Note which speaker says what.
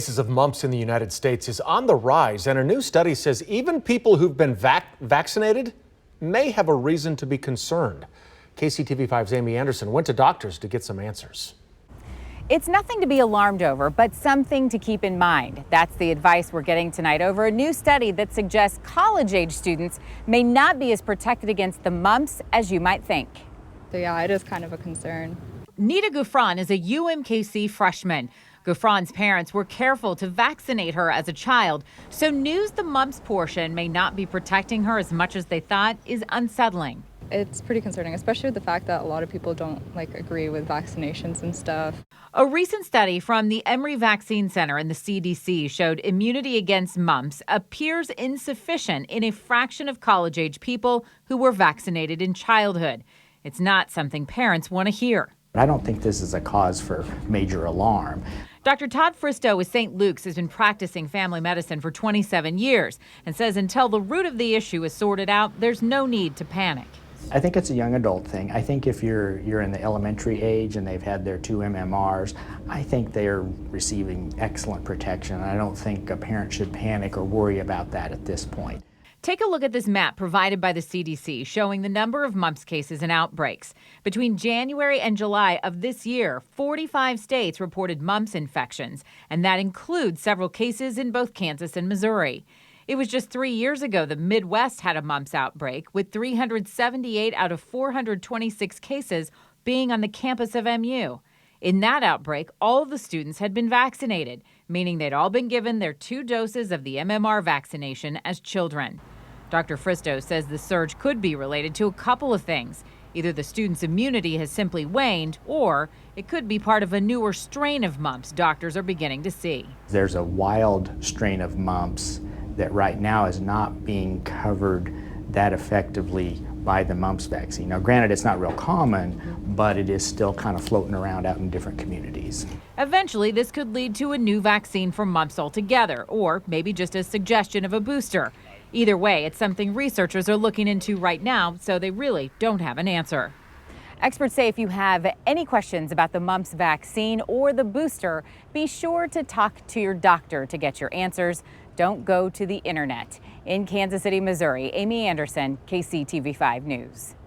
Speaker 1: Cases of mumps in the United States is on the rise, and a new study says even people who've been vaccinated may have a reason to be concerned. KCTV5's Amy Anderson went to doctors to get some answers.
Speaker 2: It's nothing to be alarmed over, but something to keep in mind. That's the advice we're getting tonight over a new study that suggests college-age students may not be as protected against the mumps as you might think.
Speaker 3: So yeah, it is kind of a concern.
Speaker 2: Nita Gouffran is a UMKC freshman. Gouffran's parents were careful to vaccinate her as a child, so news the mumps portion may not be protecting her as much as they thought is unsettling.
Speaker 3: It's pretty concerning, especially with the fact that a lot of people don't agree with vaccinations and stuff.
Speaker 2: A recent study from the Emory Vaccine Center and the CDC showed immunity against mumps appears insufficient in a fraction of college-age people who were vaccinated in childhood. It's not something parents want to hear.
Speaker 4: I don't think this is a cause for major alarm.
Speaker 2: Dr. Todd Fristow with St. Luke's has been practicing family medicine for 27 years and says until the root of the issue is sorted out, there's no need to panic.
Speaker 4: I think it's a young adult thing. I think if you're in the elementary age and they've had their 2 MMRs, I think they're receiving excellent protection. I don't think a parent should panic or worry about that at this point.
Speaker 2: Take a look at this map provided by the CDC showing the number of mumps cases and outbreaks. Between January and July of this year, 45 states reported mumps infections, and that includes several cases in both Kansas and Missouri. It was just 3 years ago the Midwest had a mumps outbreak, with 378 out of 426 cases being on the campus of MU. In that outbreak, all of the students had been vaccinated, meaning they'd all been given their 2 doses of the MMR vaccination as children. Dr. Fristow says the surge could be related to a couple of things. Either the students' immunity has simply waned, or it could be part of a newer strain of mumps doctors are beginning to see.
Speaker 4: There's a wild strain of mumps that right now is not being covered that effectively by the mumps vaccine. Now, granted, it's not real common, but it is still kind of floating around out in different communities.
Speaker 2: Eventually, this could lead to a new vaccine for mumps altogether, or maybe just a suggestion of a booster. Either way, it's something researchers are looking into right now, so they really don't have an answer. Experts say if you have any questions about the mumps vaccine or the booster, be sure to talk to your doctor to get your answers. Don't go to the internet. In Kansas City, Missouri, Amy Anderson, KCTV5 News.